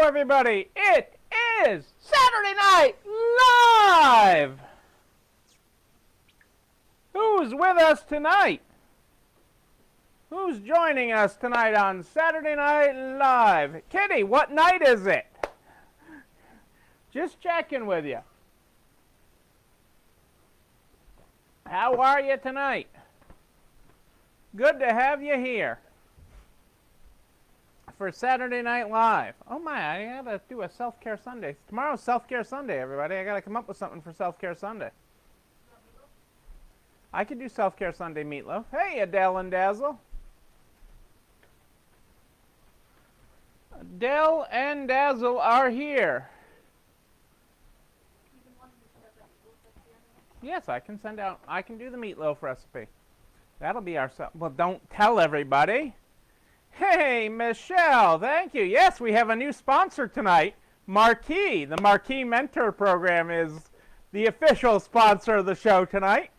everybody. It is Saturday Night Live. Who's with us tonight? Who's joining us tonight on Saturday Night Live? Kitty, what night is it? Just checking with you. How are you tonight? Good to have you here for Saturday Night Live. Oh my, I gotta do a Self-Care Sunday. Tomorrow's Self-Care Sunday, everybody. I gotta come up with something for Self-Care Sunday. I could do Self-Care Sunday meatloaf. Hey, Adele and Dazzle. Adele and Dazzle are here. Yes, I can send out, I can do the meatloaf recipe. That'll be our, well, don't tell everybody. Hey, Michelle, thank you. Yes, we have a new sponsor tonight, Marquee. The Marquee Mentor Program is the official sponsor of the show tonight.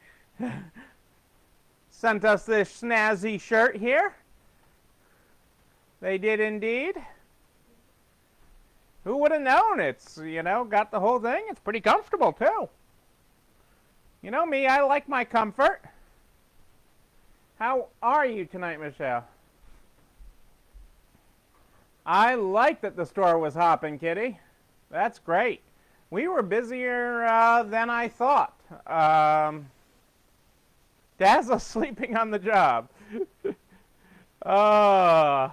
Sent us this snazzy shirt here. They did indeed. Who would have known? It's, you know, got the whole thing. It's pretty comfortable, too. You know me, I like my comfort. How are you tonight, Michelle? I like that the store was hopping, Kitty. That's great. We were busier than I thought. Dazzle's sleeping on the job. Yeah,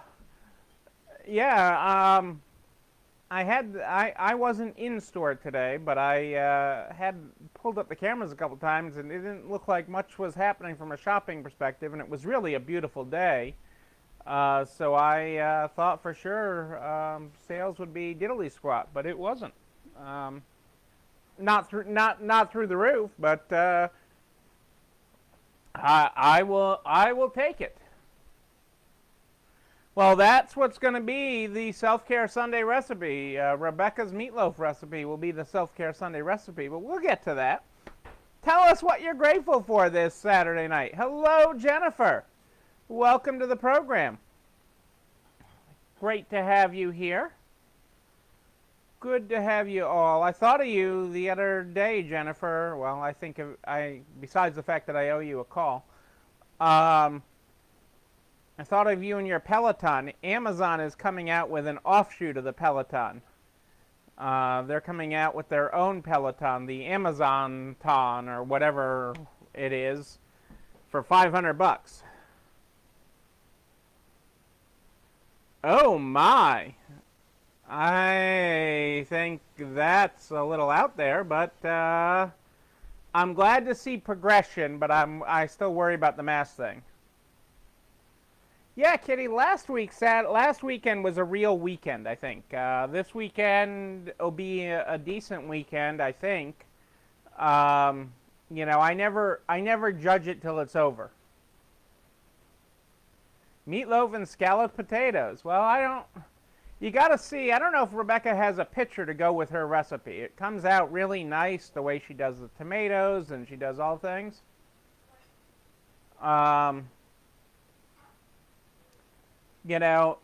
I wasn't in store today, but I had pulled up the cameras a couple times, and it didn't look like much was happening from a shopping perspective, and it was really a beautiful day. So I thought for sure sales would be diddly squat, but it wasn't. Not through the roof, but I will take it. Well, that's what's going to be the Self-Care Sunday recipe. Rebecca's meatloaf recipe will be the Self-Care Sunday recipe, but we'll get to that. Tell us what you're grateful for this Saturday night. Hello, Jennifer. Welcome to the program. Great to have you here. Good to have you all. I thought of you the other day, Jennifer. Well, I think besides the fact that I owe you a call, I thought of you and your Peloton. Amazon is coming out with an offshoot of the Peloton. They're coming out with their own Peloton, the Amazon-ton or whatever it is, for $500. Oh my! I think that's a little out there, but I'm glad to see progression, but I still worry about the mask thing. Yeah, Kitty, last weekend was a real weekend, I think. This weekend will be a decent weekend, I think. You know, I never judge it till it's over. Meatloaf and scalloped potatoes. Well, you gotta see, I don't know if Rebecca has a picture to go with her recipe. It comes out really nice the way she does the tomatoes and she does all things. You know,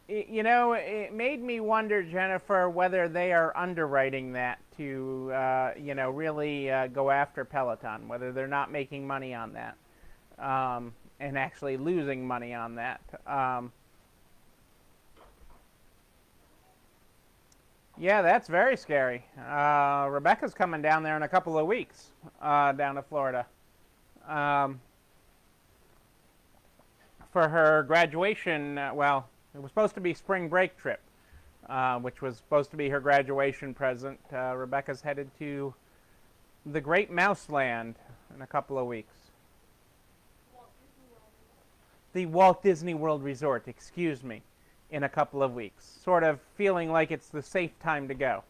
it made me wonder, Jennifer, whether they are underwriting that to, you know, really go after Peloton, whether they're not making money on that. And actually losing money on that. Yeah, that's very scary. Rebecca's coming down there in a couple of weeks, down to Florida, for her graduation. Well, it was supposed to be spring break trip, which was supposed to be her graduation present. Rebecca's headed to the Great Mouse Land in a couple of weeks. The Walt Disney World Resort, excuse me, in a couple of weeks. Sort of feeling like it's the safe time to go.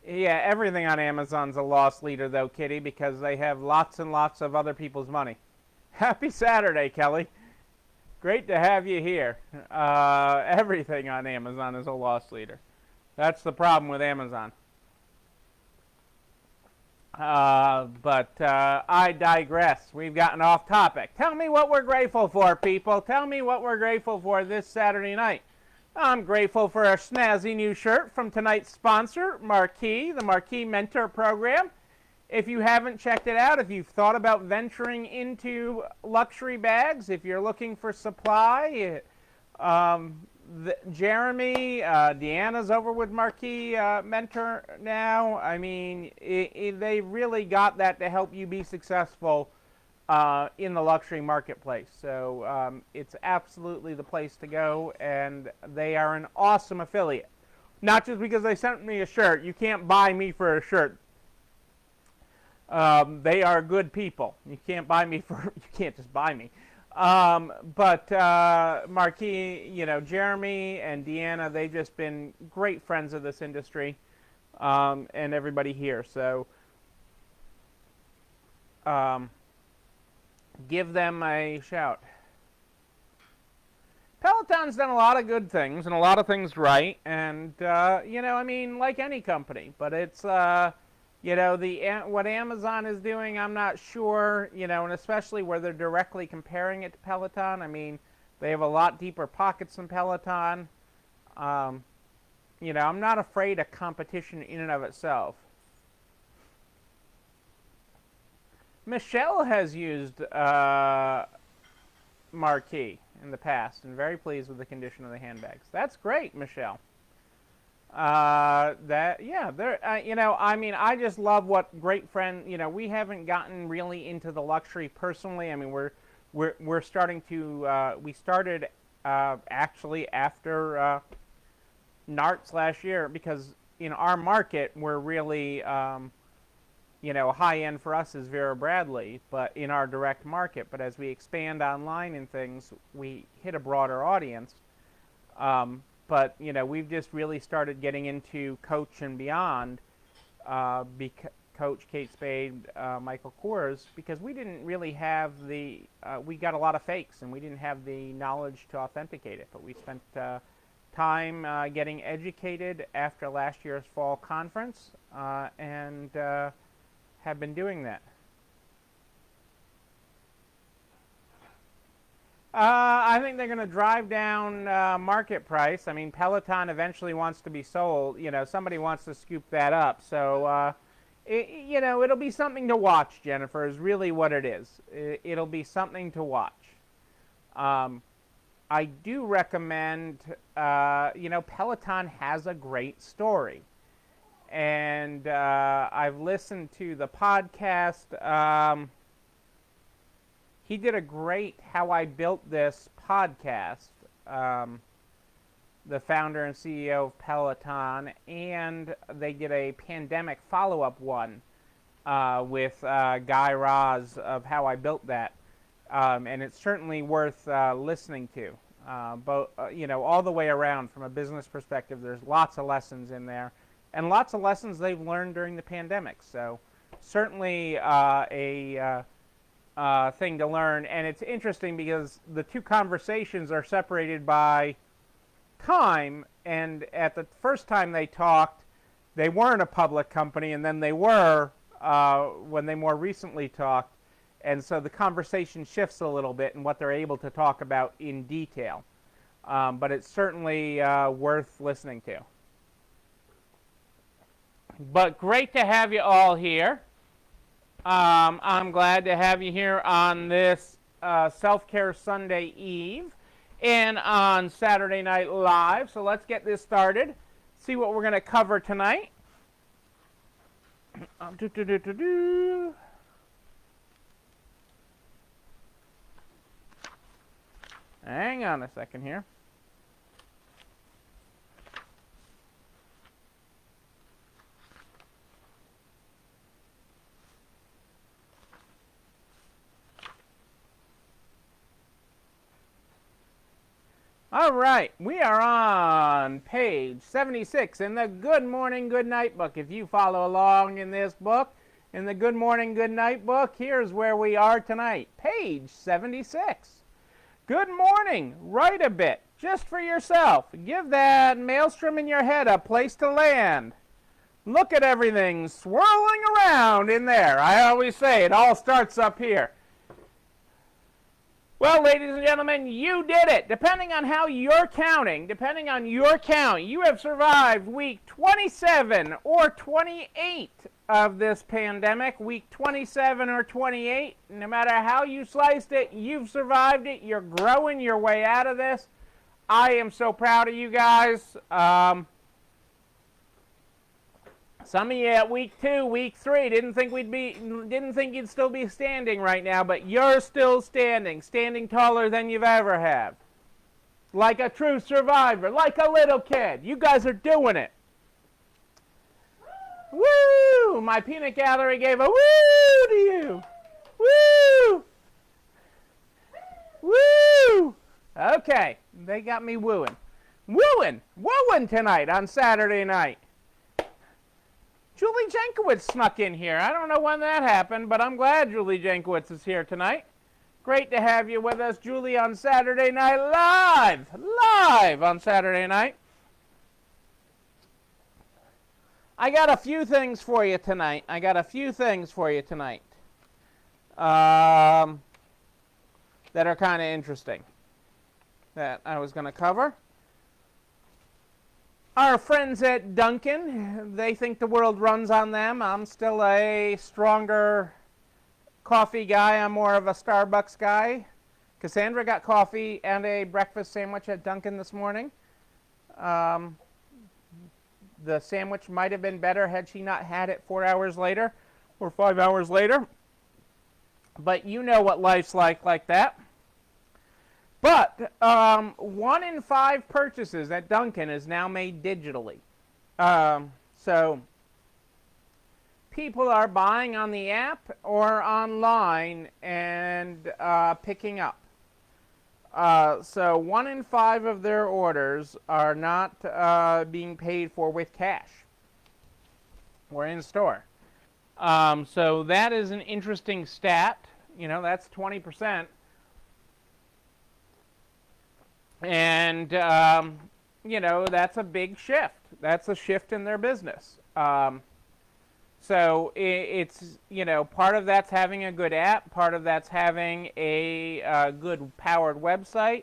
Yeah, everything on Amazon's a loss leader, though, Kitty, because they have lots and lots of other people's money. Happy Saturday, Kelly. Great to have you here. Everything on Amazon is a loss leader. That's the problem with Amazon. But I digress. We've gotten off topic. Tell me what we're grateful for, people. Tell me what we're grateful for this Saturday night. I'm grateful for a snazzy new shirt from tonight's sponsor, Marquee, the Marquee Mentor Program. If you haven't checked it out, if you've thought about venturing into luxury bags, if you're looking for supply, Jeremy, Deanna's over with Marquee Mentor now. I mean, they really got that to help you be successful in the luxury marketplace. So it's absolutely the place to go, and they are an awesome affiliate. Not just because they sent me a shirt. You can't buy me for a shirt. They are good people. You can't buy me for. You can't just buy me. But Marquee, Jeremy and Deanna, they've just been great friends of this industry, and everybody here. So give them a shout. Peloton's done a lot of good things and a lot of things right, and I mean, like any company, but it's what Amazon is doing, I'm not sure, and especially where they're directly comparing it to Peloton. I mean, they have a lot deeper pockets than Peloton. I'm not afraid of competition in and of itself. Michelle has used Marquee in the past and very pleased with the condition of the handbags. That's great, Michelle. I mean, I just love what great friend. We haven't gotten really into the luxury personally. I mean, we're starting to. We started actually after NARTS last year, because in our market we're really high end for us is Vera Bradley, but in our direct market. But as we expand online and things, we hit a broader audience. But we've just really started getting into Coach and beyond, Coach, Kate Spade, Michael Kors, because we didn't really have we got a lot of fakes, and we didn't have the knowledge to authenticate it. But we spent time getting educated after last year's fall conference, and have been doing that. I think they're going to drive down market price. I mean, Peloton eventually wants to be sold. Somebody wants to scoop that up. So, it'll be something to watch, Jennifer, is really what it is. It'll be something to watch. I do recommend, Peloton has a great story. And I've listened to the podcast. He did a great How I Built This podcast, the founder and CEO of Peloton, and they did a pandemic follow-up one with Guy Raz of How I Built That, and it's certainly worth listening to. But all the way around, from a business perspective, there's lots of lessons in there, and lots of lessons they've learned during the pandemic. So certainly a thing to learn. And it's interesting because the two conversations are separated by time, and at the first time they talked, they weren't a public company, and then they were when they more recently talked. And so the conversation shifts a little bit in what they're able to talk about in detail. But it's certainly worth listening to. But great to have you all here. I'm glad to have you here on this Self-Care Sunday Eve and on Saturday Night Live. So let's get this started. See what we're going to cover tonight. Hang on a second here. All right, we are on page 76 in the Good Morning, Good Night book. If you follow along in this book, in the Good Morning, Good Night book, here's where we are tonight, page 76. Good morning, write a bit, just for yourself. Give that maelstrom in your head a place to land. Look at everything swirling around in there. I always say it all starts up here. Well, ladies and gentlemen, you did it. Depending on how you're counting, depending on your count, you have survived week 27 or 28 of this pandemic. Week 27 or 28, no matter how you sliced it, you've survived it. You're growing your way out of this. I am so proud of you guys. Some of you at week 2, week 3 didn't think you'd still be standing right now, but you're still standing taller than you've ever have. Like a true survivor, like a little kid. You guys are doing it. Woo! My peanut gallery gave a woo to you. Woo! Woo! Okay, they got me wooing. Wooing tonight on Saturday night. Julie Jankowitz snuck in here. I don't know when that happened, but I'm glad Julie Jankowitz is here tonight. Great to have you with us, Julie, on Saturday night live on Saturday night. I got a few things for you tonight. That are kind of interesting that I was going to cover. Our friends at Dunkin', they think the world runs on them. I'm still a stronger coffee guy. I'm more of a Starbucks guy. Cassandra got coffee and a breakfast sandwich at Dunkin' this morning. The sandwich might have been better had she not had it 4 hours later or 5 hours later. But you know what life's like that. But 1 in 5 purchases at Dunkin' is now made digitally. So people are buying on the app or online and picking up. So 1 in 5 of their orders are not being paid for with cash or in store. So that is an interesting stat. You know, that's 20%. And, you know, that's a big shift. That's a shift in their business. So it's, you know, part of that's having a good app, part of that's having a good powered website,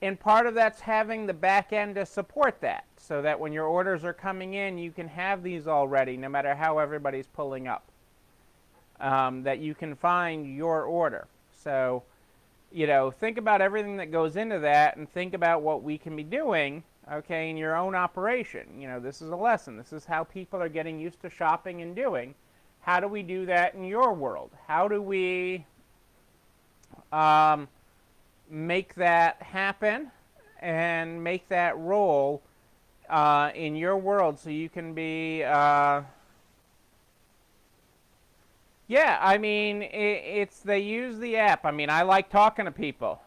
and part of that's having the back end to support that, so that when your orders are coming in, you can have these already, no matter how everybody's pulling up, that you can find your order. So, you know, think about everything that goes into that and think about what we can be doing, okay, in your own operation. You know, this is a lesson. This is how people are getting used to shopping and doing. How do we do that in your world? How do we make that happen and make that roll in your world so you can be... Yeah, I mean, they use the app. I mean, I like talking to people.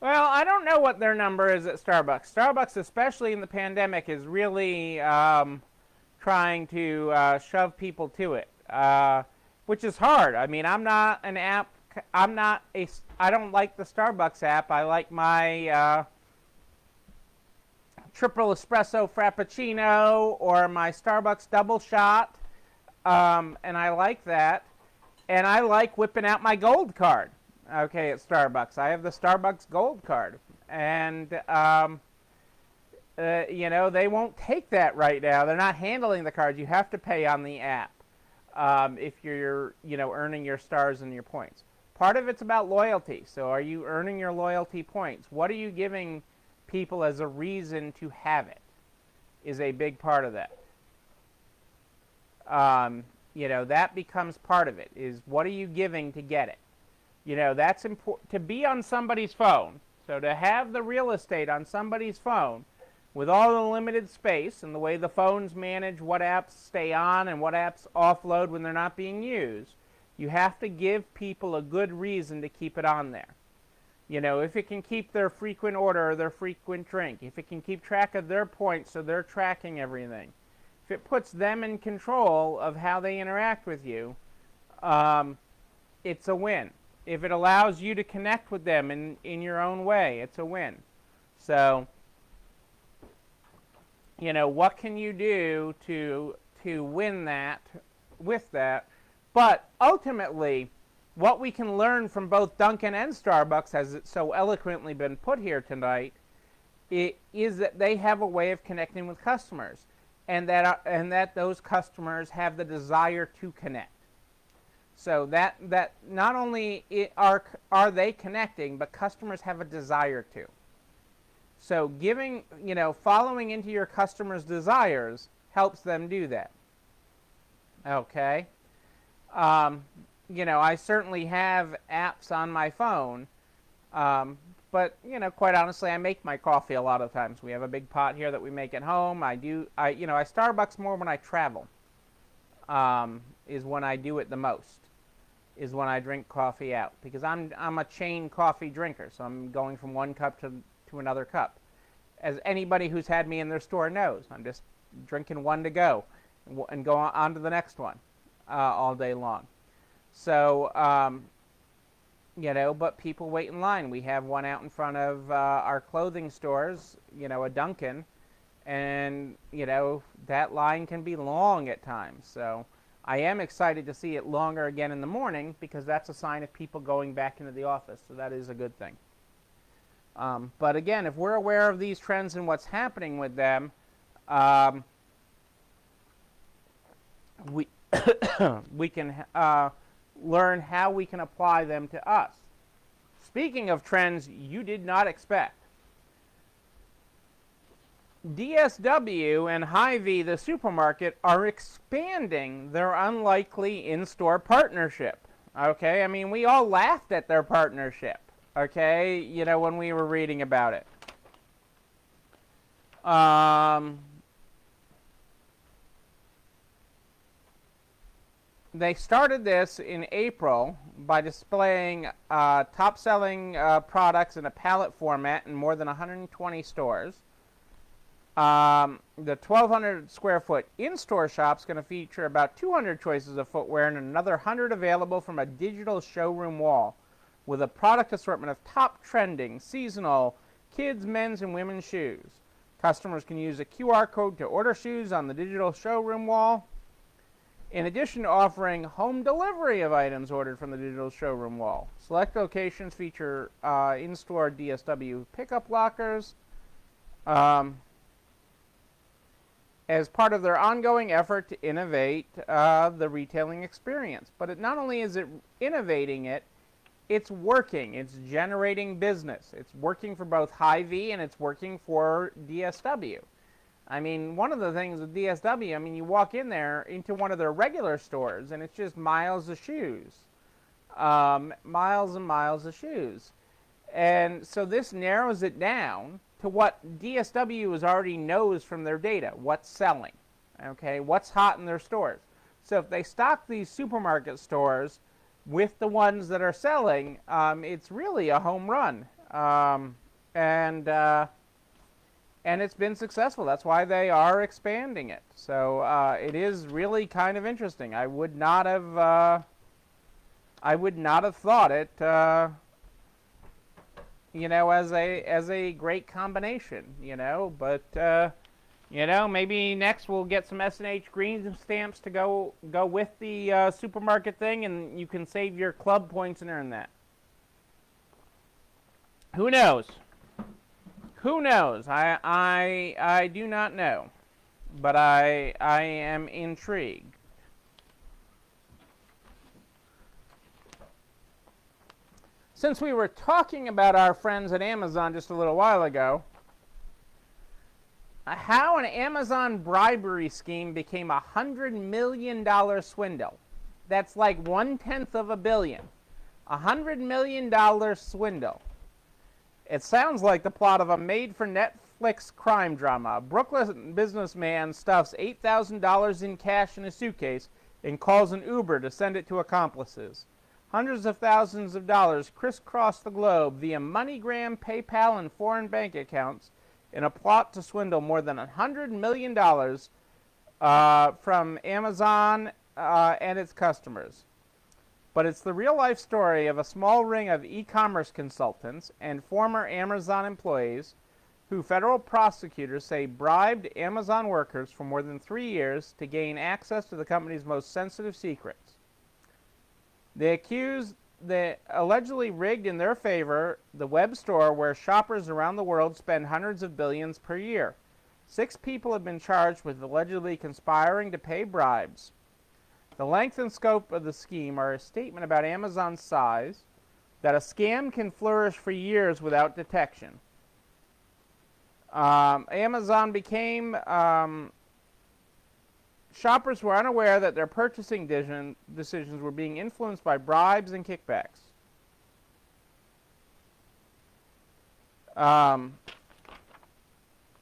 Well, I don't know what their number is at Starbucks. Starbucks, especially in the pandemic, is really trying to shove people to it, which is hard. I mean, I'm not an app. I don't like the Starbucks app. I like my triple espresso frappuccino or my Starbucks double shot, and I like that. And I like whipping out my gold card, okay, at Starbucks. I have the Starbucks gold card, and you know, they won't take that right now. They're not handling the cards. You have to pay on the app if you're, you know, earning your stars and your points. Part of it's about loyalty. So are you earning your loyalty points? What are you giving people as a reason to have it is a big part of that. You know, that becomes part of it, is what are you giving to get it? You know, that's important to be on somebody's phone. So to have the real estate on somebody's phone with all the limited space and the way the phones manage what apps stay on and what apps offload when they're not being used, you have to give people a good reason to keep it on there. You know, if it can keep their frequent order or their frequent drink, if it can keep track of their points so they're tracking everything, if it puts them in control of how they interact with you, it's a win. If it allows you to connect with them in your own way, it's a win. So, you know, what can you do to win that with that But ultimately, what we can learn from both Dunkin' and Starbucks, as it's so eloquently been put here tonight, is that they have a way of connecting with customers, and that those customers have the desire to connect. So that not only are they connecting, but customers have a desire to. So following into your customers' desires helps them do that. Okay. I certainly have apps on my phone, but quite honestly, I make my coffee a lot of times. We have a big pot here that we make at home. I Starbucks more when I travel. Is when I do it the most. Is when I drink coffee out, because I'm a chain coffee drinker, so I'm going from one cup to another cup. As anybody who's had me in their store knows, I'm just drinking one to go and go on to the next one all day long. So, but people wait in line. We have one out in front of our clothing stores, a Dunkin', and, that line can be long at times. So I am excited to see it longer again in the morning, because that's a sign of people going back into the office. So that is a good thing. But again, if we're aware of these trends and what's happening with them, we we can learn how we can apply them to us. Speaking of trends you did not expect, DSW and Hyvee, the supermarket, are expanding their unlikely in-store partnership. Okay, I mean, we all laughed at their partnership. Okay, when we were reading about it. They started this in April by displaying top-selling products in a pallet format in more than 120 stores. The 1,200 square foot in-store shop is going to feature about 200 choices of footwear and another 100 available from a digital showroom wall, with a product assortment of top trending, seasonal, kids, men's, and women's shoes. Customers can use a QR code to order shoes on the digital showroom wall, in addition to offering home delivery of items ordered from the digital showroom wall. Select locations feature in-store DSW pickup lockers as part of their ongoing effort to innovate the retailing experience. But not only is it innovating it, it's working. It's generating business. It's working for both Hyvee and it's working for DSW. I mean, one of the things with DSW, I mean, you walk in there into one of their regular stores and it's just miles of shoes. Miles and miles of shoes. And so this narrows it down to what DSW already knows from their data, what's selling, okay, what's hot in their stores. So if they stock these supermarket stores with the ones that are selling, it's really a home run. And it's been successful. That's why they are expanding it. So it is really kind of interesting. I would not have thought it, as a great combination, But maybe next we'll get some S&H green stamps to go with the supermarket thing, and you can save your club points and earn that. Who knows? Who knows? I do not know, but I am intrigued. Since we were talking about our friends at Amazon just a little while ago, how an Amazon bribery scheme became a $100 million swindle. That's like 1/10 of $1 billion. $100 million swindle. It sounds like the plot of a made-for-Netflix crime drama. A Brooklyn businessman stuffs $8,000 in cash in a suitcase and calls an Uber to send it to accomplices. Hundreds of thousands of dollars crisscross the globe via MoneyGram, PayPal, and foreign bank accounts in a plot to swindle more than $100 million from Amazon and its customers. But it's the real-life story of a small ring of e-commerce consultants and former Amazon employees who federal prosecutors say bribed Amazon workers for more than 3 years to gain access to the company's most sensitive secrets. They allegedly rigged in their favor the web store where shoppers around the world spend hundreds of billions per year. 6 people have been charged with allegedly conspiring to pay bribes. The length and scope of the scheme are a statement about Amazon's size, that a scam can flourish for years without detection. Amazon became shoppers were unaware that their purchasing decisions were being influenced by bribes and kickbacks.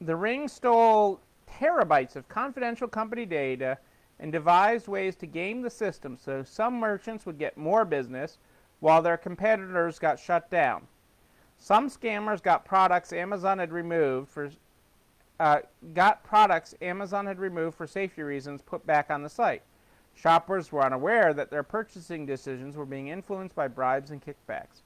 The ring stole terabytes of confidential company data and devised ways to game the system so some merchants would get more business while their competitors got shut down. Some scammers got products Amazon had removed for safety reasons put back on the site. Shoppers were unaware that their purchasing decisions were being influenced by bribes and kickbacks.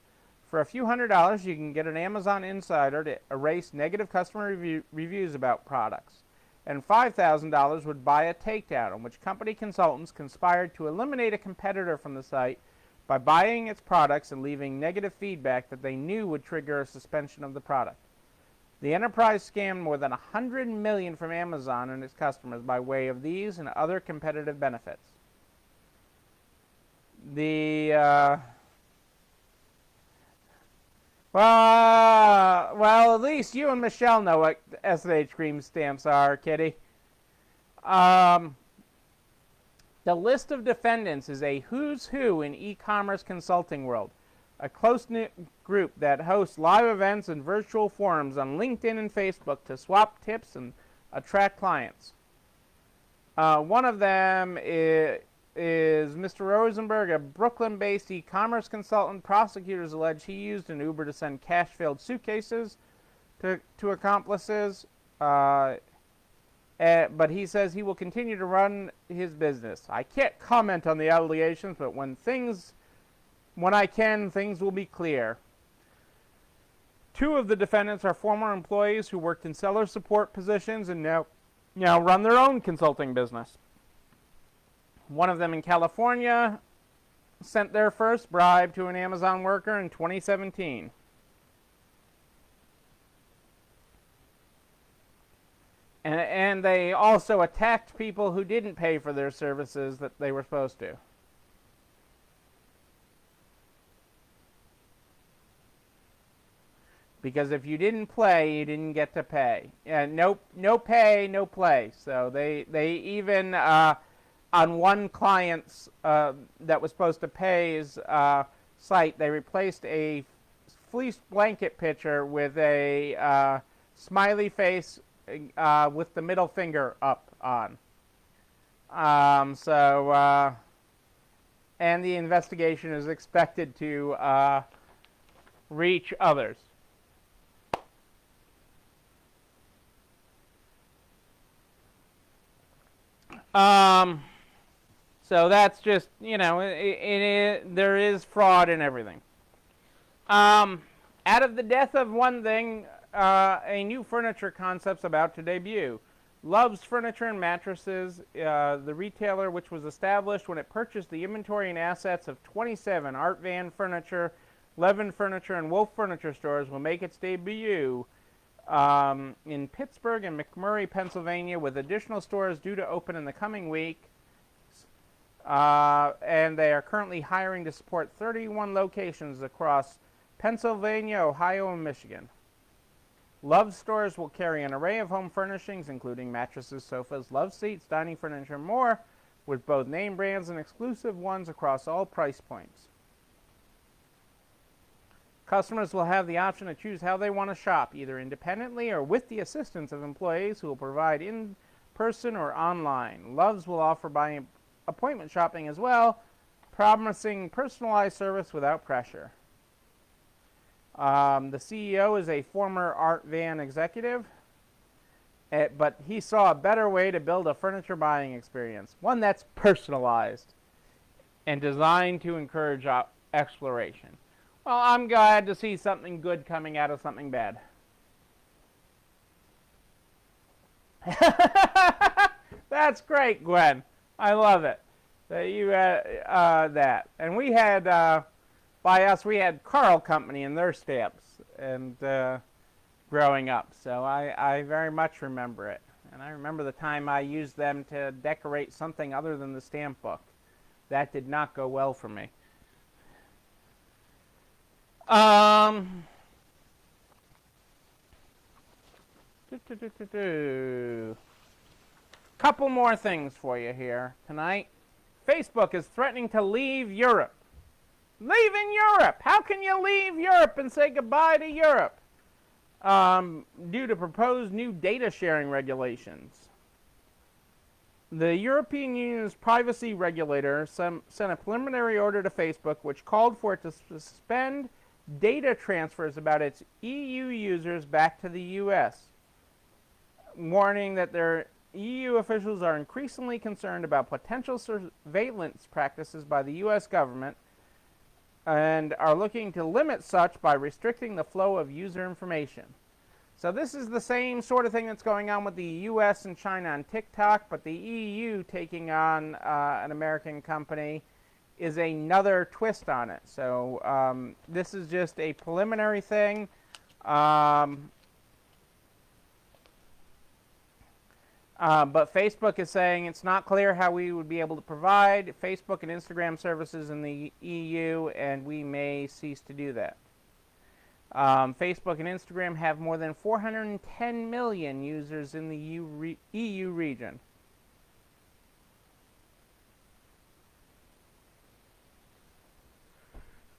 For a few $100s, you can get an Amazon insider to erase negative customer reviews about products. And $5,000 would buy a takedown, in which company consultants conspired to eliminate a competitor from the site by buying its products and leaving negative feedback that they knew would trigger a suspension of the product. The enterprise scammed more than $100 million from Amazon and its customers by way of these and other competitive benefits. Well, at least you and Michelle know what SH cream stamps are, Kitty. The list of defendants is a who's who in e-commerce consulting world, a close-knit group that hosts live events and virtual forums on LinkedIn and Facebook to swap tips and attract clients. One of them is Mr. Rosenberg, a Brooklyn-based e-commerce consultant. Prosecutors allege he used an Uber to send cash-filled suitcases to accomplices. But he says he will continue to run his business. I can't comment on the allegations, but when I can, things will be clear. 2 of the defendants are former employees who worked in seller support positions and now run their own consulting business. One of them in California sent their first bribe to an Amazon worker in 2017. And they also attacked people who didn't pay for their services that they were supposed to. Because if you didn't play, you didn't get to pay. No pay, no play. So they even on one client's that was supposed to pay's site, they replaced a fleece blanket picture with a smiley face with the middle finger up on. And the investigation is expected to reach others. So that's just, there is fraud in everything. Out of the death of one thing, a new furniture concept's about to debut. Love's Furniture and Mattresses, the retailer which was established when it purchased the inventory and assets of 27 Art Van Furniture, Levin Furniture, and Wolf Furniture stores, will make its debut in Pittsburgh and McMurray, Pennsylvania, with additional stores due to open in the coming week. And they are currently hiring to support 31 locations across Pennsylvania, Ohio, and Michigan. Love stores will carry an array of home furnishings, including mattresses, sofas, love seats, dining furniture, and more, with both name brands and exclusive ones across all price points. Customers will have the option to choose how they want to shop, either independently or with the assistance of employees who will provide in-person or online. Love's will offer by appointment shopping as well, promising personalized service without pressure. The CEO is a former Art Van executive, but he saw a better way to build a furniture buying experience, one that's personalized and designed to encourage exploration. Well, I'm glad to see something good coming out of something bad. That's great, Gwen. I love it. That, and we had by us we had Carl Company and their stamps, and growing up, so I very much remember it, and I remember the time I used them to decorate something other than the stamp book. That did not go well for me. Couple more things for you here tonight. Facebook is threatening to leave Europe. Leaving Europe! How can you leave Europe and say goodbye to Europe? Due to proposed new data sharing regulations. The European Union's privacy regulator sent a preliminary order to Facebook which called for it to suspend data transfers about its EU users back to the US, warning that their EU officials are increasingly concerned about potential surveillance practices by the US government and are looking to limit such by restricting the flow of user information. So this is the same sort of thing that's going on with the US and China on TikTok, but the EU taking on an American company is another twist on it. So this is just a preliminary thing. But Facebook is saying it's not clear how we would be able to provide Facebook and Instagram services in the EU, and we may cease to do that. Facebook and Instagram have more than 410 million users in the EU region.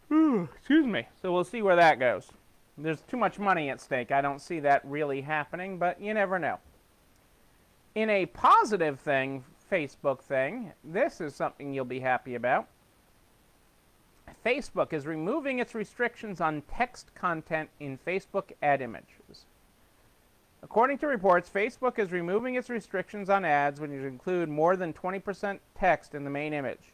Excuse me. So we'll see where that goes. There's too much money at stake. I don't see that really happening, but you never know. In a positive thing, Facebook thing, this is something you'll be happy about. Facebook is removing its restrictions on text content in Facebook ad images. According to reports, Facebook is removing its restrictions on ads which include more than 20% text in the main image.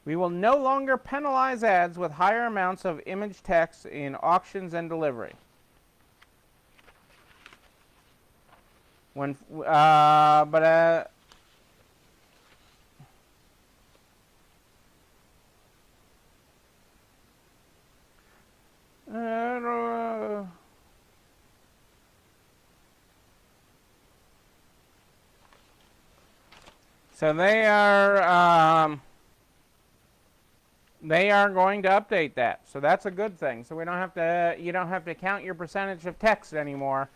We will no longer penalize ads with higher amounts of image text in auctions and delivery. So they are going to update that. So that's a good thing. So you don't have to count your percentage of text anymore.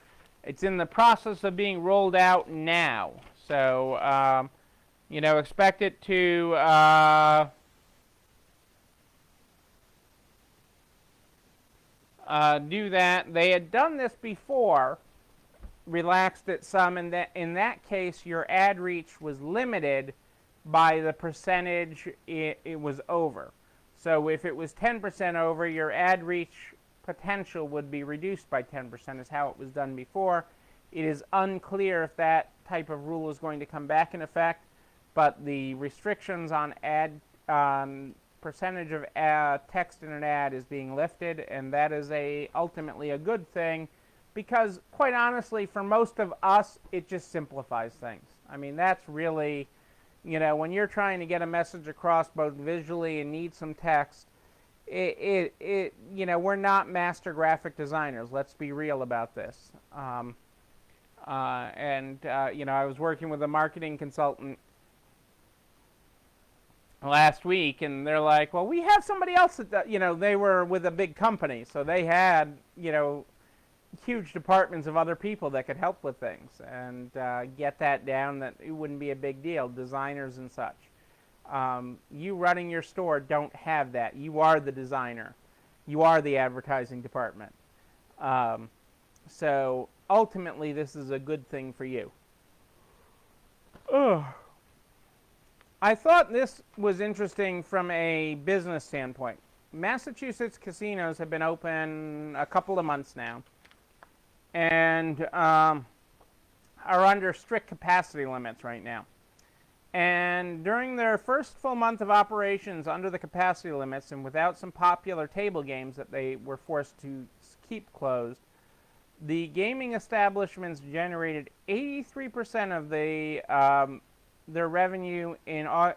It's in the process of being rolled out now. So expect it to do that. They had done this before, relaxed it some, and in that case your ad reach was limited by the percentage it was over. So if it was 10% over, your ad reach potential would be reduced by 10%, is how it was done before. It is unclear if that type of rule is going to come back in effect, but the restrictions on percentage of text in an ad is being lifted, and that is ultimately a good thing, because quite honestly, for most of us, it just simplifies things. I mean, that's really, when you're trying to get a message across both visually and need some text, we're not master graphic designers. Let's be real about this. I was working with a marketing consultant last week, and they're like, well, we have somebody else that, they were with a big company, so they had, huge departments of other people that could help with things and get that down, that it wouldn't be a big deal, designers and such. You running your store don't have that. You are the designer. You are the advertising department. So ultimately, this is a good thing for you. I thought this was interesting from a business standpoint. Massachusetts casinos have been open a couple of months now, and are under strict capacity limits right now. And during their first full month of operations under the capacity limits and without some popular table games that they were forced to keep closed, The gaming establishments generated 83% of their revenue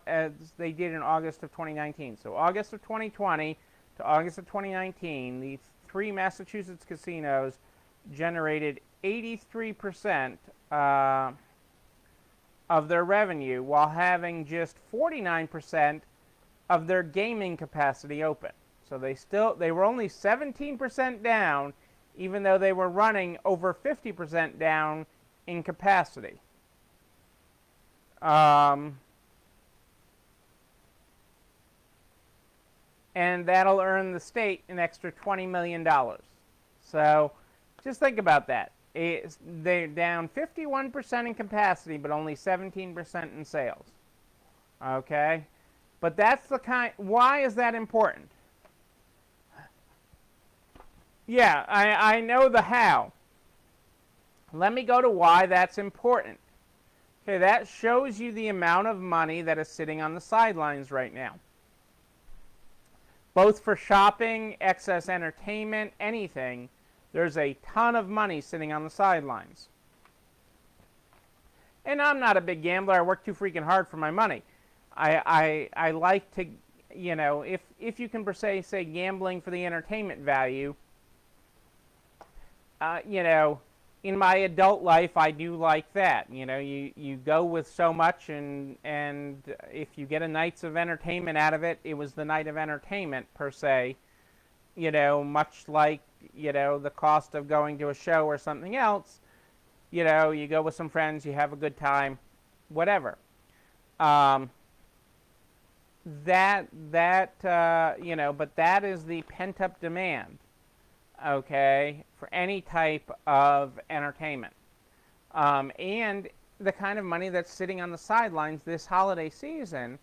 as they did in August of 2019. So August of 2020 to August of 2019, the three Massachusetts casinos generated 83% of their revenue, while having just 49% of their gaming capacity open. So they were only 17% down, even though they were running over 50% down in capacity. And that'll earn the state an extra $20 million. So just think about that. They're down 51% in capacity, but only 17% in sales. Okay? But that's the kind. Why is that important? Yeah, I know the how. Let me go to why that's important. Okay, that shows you the amount of money that is sitting on the sidelines right now. Both for shopping, excess entertainment, anything, there's a ton of money sitting on the sidelines. And I'm not a big gambler. I work too freaking hard for my money. I like to, if you can per se say gambling for the entertainment value, in my adult life, I do like that. You go with so much, and if you get a night's of entertainment out of it, it was the night of entertainment per se. Much like the cost of going to a show or something else. You go with some friends, you have a good time, whatever. But that is the pent-up demand. Okay, for any type of entertainment. And the kind of money that's sitting on the sidelines this holiday season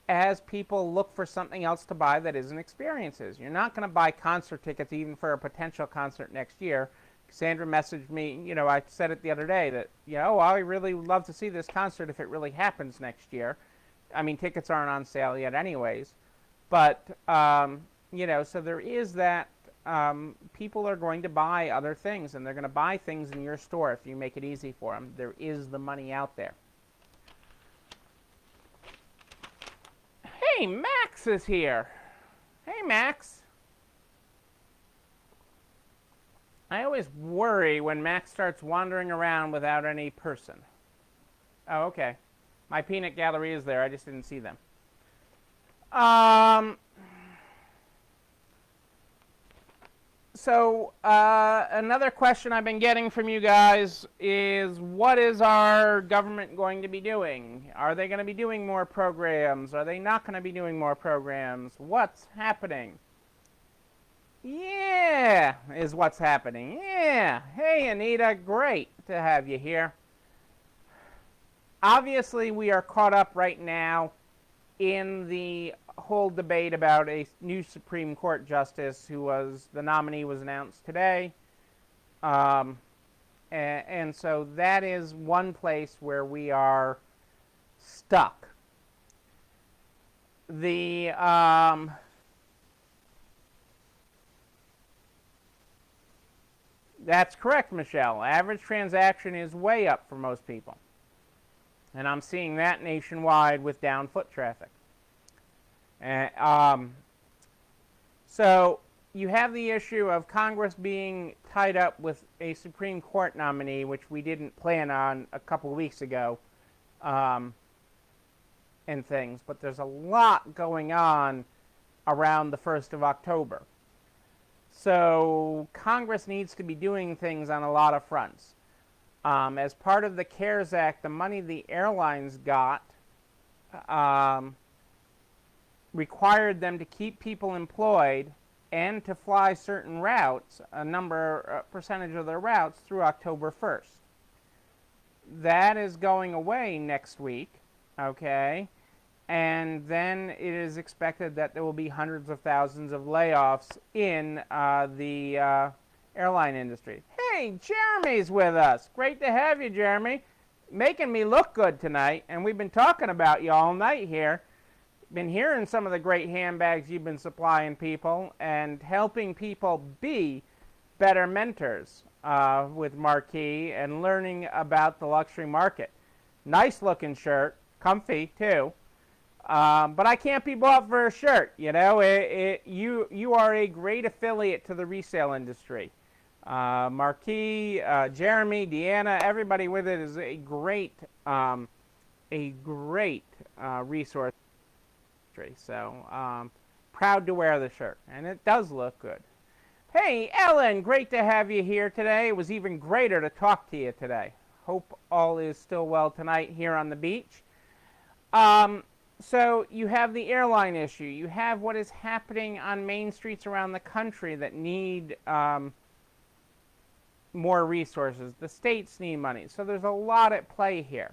as people look for something else to buy that isn't experiences. You're not going to buy concert tickets even for a potential concert next year. Cassandra messaged me, I said it the other day that, I really would love to see this concert if it really happens next year. I mean, tickets aren't on sale yet anyways. But, so there is that. People are going to buy other things, and they're going to buy things in your store if you make it easy for them. There is the money out there. Hey, Max is here. Hey, Max. I always worry when Max starts wandering around without any person. Oh, okay. My peanut gallery is there. I just didn't see them. So another question I've been getting from you guys is, what is our government going to be doing? Are they going to be doing more programs? Are they not going to be doing more programs? What's happening? Yeah, is what's happening. Yeah. Hey, Anita, great to have you here. Obviously, we are caught up right now in the whole debate about a new Supreme Court justice the nominee was announced today. And so that is one place where we are stuck. That's correct, Michelle. Average transaction is way up for most people. And I'm seeing that nationwide with down foot traffic. So you have the issue of Congress being tied up with a Supreme Court nominee, which we didn't plan on a couple weeks ago, and things. But there's a lot going on around the 1st of October. So Congress needs to be doing things on a lot of fronts. As part of the CARES Act, the money the airlines got required them to keep people employed and to fly certain routes, percentage of their routes, through October 1st. That is going away next week, okay? And then it is expected that there will be hundreds of thousands of layoffs in the airline industry. Hey, Jeremy's with us. Great to have you, Jeremy. Making me look good tonight, and we've been talking about you all night here. Been hearing some of the great handbags you've been supplying people and helping people be better mentors with Marquis and learning about the luxury market. Nice looking shirt, comfy too. But I can't be bought for a shirt. You know, you are a great affiliate to the resale industry. Marquis, Jeremy, Deanna, everybody with it is a great resource. So proud to wear the shirt, and it does look good. Hey, Ellen, great to have you here today. It was even greater to talk to you today. Hope all is still well tonight here on the beach. So you have the airline issue. You have what is happening on main streets around the country that need more resources. The states need money. So there's a lot at play here.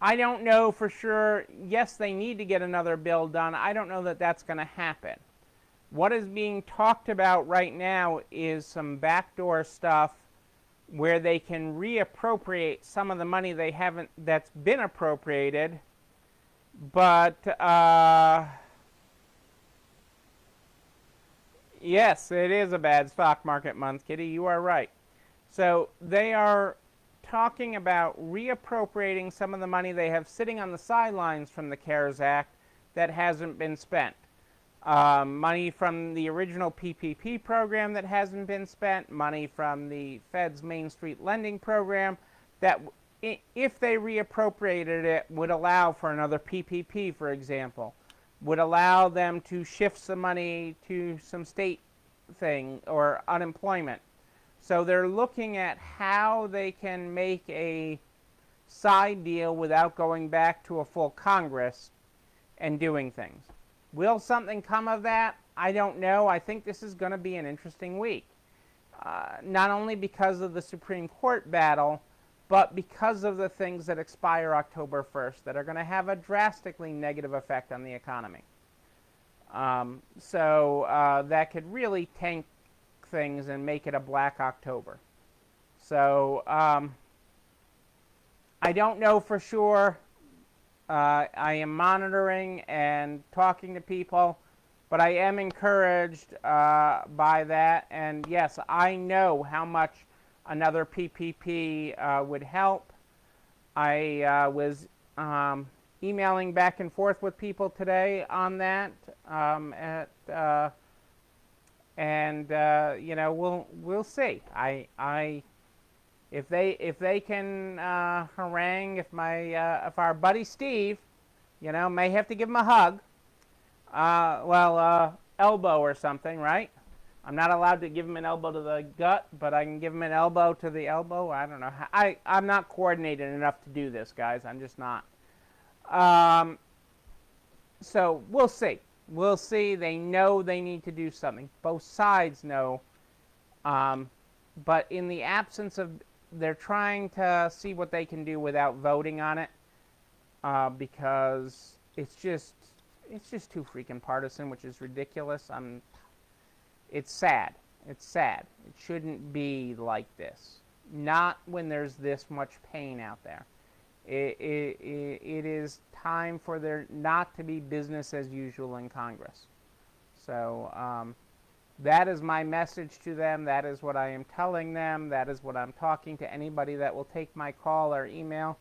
I don't know for sure. Yes, they need to get another bill done. I don't know that that's going to happen. What is being talked about right now is some backdoor stuff where they can reappropriate some of the money that's been appropriated, but yes, it is a bad stock market month, Kitty. You are right. So they are talking about reappropriating some of the money they have sitting on the sidelines from the CARES Act that hasn't been spent. Money from the original PPP program that hasn't been spent, money from the Fed's Main Street Lending Program that, if they reappropriated it, would allow for another PPP, for example, would allow them to shift some money to some state thing or unemployment. So they're looking at how they can make a side deal without going back to a full Congress and doing things. Will something come of that? I don't know. I think this is going to be an interesting week. Not only because of the Supreme Court battle, but because of the things that expire October 1st that are going to have a drastically negative effect on the economy. So that could really tank things and make it a black October. So I don't know for sure. I am monitoring and talking to people, but I am encouraged by that. And yes, I know how much another PPP would help. I was emailing back and forth with people today on that, and you know, we'll see. If they can harangue, if our buddy Steve, you know, may have to give him a hug, elbow or something, right? I'm not allowed to give him an elbow to the gut, but I can give him an elbow to the elbow. I don't know. I'm not coordinated enough to do this, guys. I'm just not. So we'll see. We'll see. They know they need to do something. Both sides know. But in the absence of, they're trying to see what they can do without voting on it, because it's just too freaking partisan, which is ridiculous. It's sad. It's sad. It shouldn't be like this. Not when there's this much pain out there. It is time for there not to be business as usual in Congress. So that is my message to them. That is what I am telling them. That is what I'm talking to anybody that will take my call or email.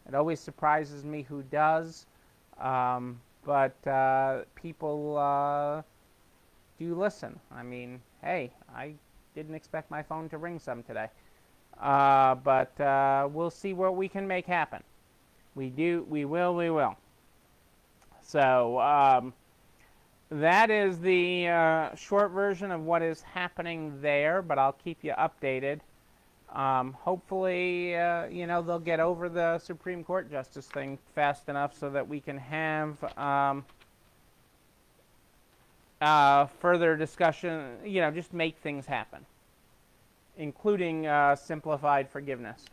It always surprises me who does. But people do listen. I mean, hey, I didn't expect my phone to ring some today. But we'll see what we can make happen. We will. So that is the short version of what is happening there, but I'll keep you updated. Hopefully, you know, they'll get over the Supreme Court justice thing fast enough so that we can have further discussion, you know, just make things happen, including simplified forgiveness.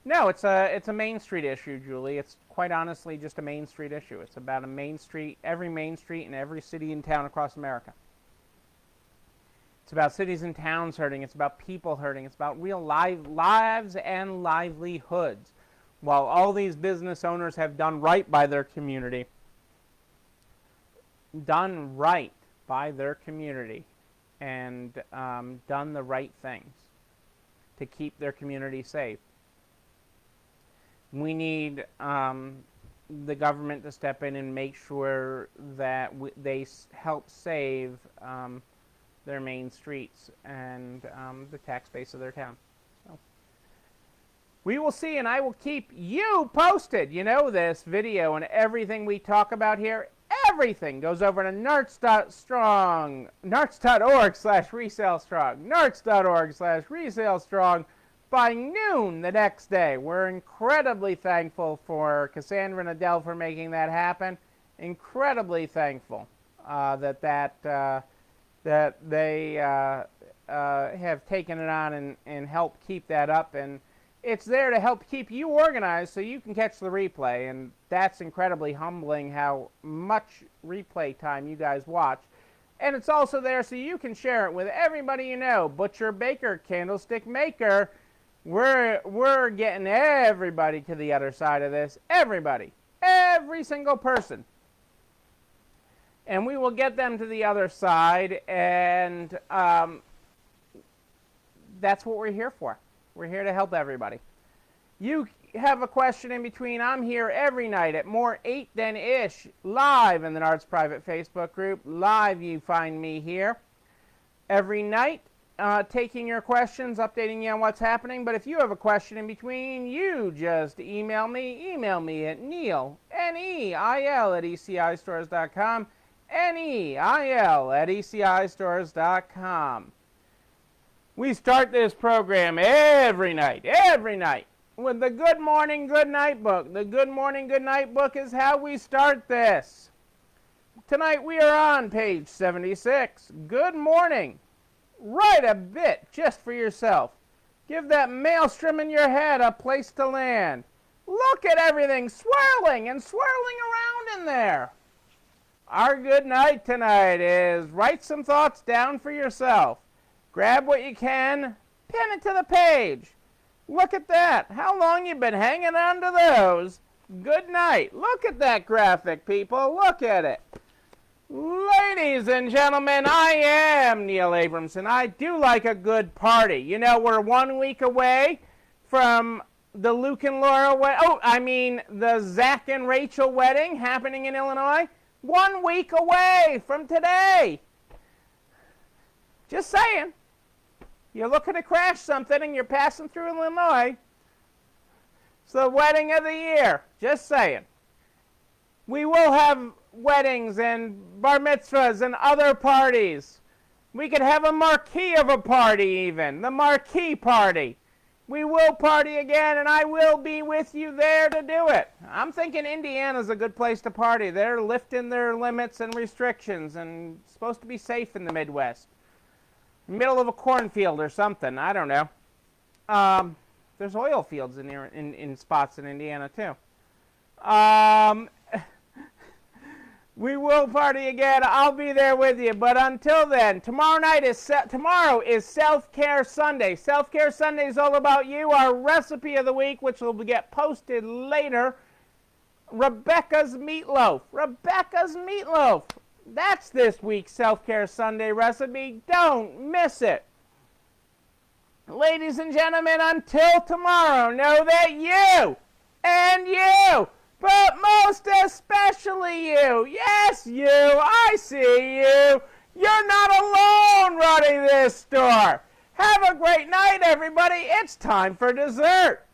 No, it's a Main Street issue, Julie. It's quite honestly just a Main Street issue. It's about a Main Street, every Main Street in every city and town across America. It's about cities and towns hurting. It's about people hurting. It's about real lives and livelihoods. While all these business owners have done right by their community, and done the right things to keep their community safe. We need the government to step in and make sure that they help save their main streets and the tax base of their town. So we will see, and I will keep you posted. You know, this video and everything we talk about here, everything goes over to narcs.org/resalestrong, narcs.org/resalestrong by noon the next day. We're incredibly thankful for Cassandra and Adele for making that happen. Incredibly thankful that they have taken it on and helped keep that up. And it's there to help keep you organized so you can catch the replay. And that's incredibly humbling how much replay time you guys watch. And it's also there so you can share it with everybody you know. Butcher, baker, candlestick maker. We're getting everybody to the other side of this. Everybody. Every single person. And we will get them to the other side. And that's what we're here for. We're here to help everybody. You have a question in between. I'm here every night at more 8 than ish, live in the Nards private Facebook group. Live, you find me here every night, taking your questions, updating you on what's happening. But if you have a question in between, you just email me. Email me at Neil, N-E-I-L, at ECIstores.com, N-E-I-L at ECIstores.com. We start this program every night, with the Good Morning, Good Night book. The Good Morning, Good Night book is how we start this. Tonight we are on page 76. Good morning. Write a bit just for yourself. Give that maelstrom in your head a place to land. Look at everything swirling and swirling around in there. Our good night tonight is write some thoughts down for yourself. Grab what you can, pin it to the page. Look at that. How long you been hanging on to those? Good night. Look at that graphic, people. Look at it. Ladies and gentlemen, I am Neil Abramson. I do like a good party. You know, we're 1 week away from the Luke and Laura the Zach and Rachel wedding happening in Illinois. 1 week away from today. Just saying. You're looking to crash something and you're passing through Illinois. It's the wedding of the year. Just saying. We will have weddings and bar mitzvahs and other parties. We could have a marquee of a party even. The marquee party. We will party again, and I will be with you there to do it. I'm thinking Indiana's a good place to party. They're lifting their limits and restrictions and supposed to be safe in the Midwest. Middle of a cornfield or something. I don't know. There's oil fields in spots in Indiana too. We will party again. I'll be there with you. But until then, tomorrow is Self-Care Sunday. Self-Care Sunday is all about you. Our recipe of the week, which will get posted later, Rebecca's Meatloaf. Rebecca's Meatloaf. That's this week's Self-Care Sunday recipe. Don't miss it. Ladies and gentlemen, until tomorrow, know that you and you, but most especially you, yes, you, I see you, you're not alone running this store. Have a great night, everybody. It's time for dessert.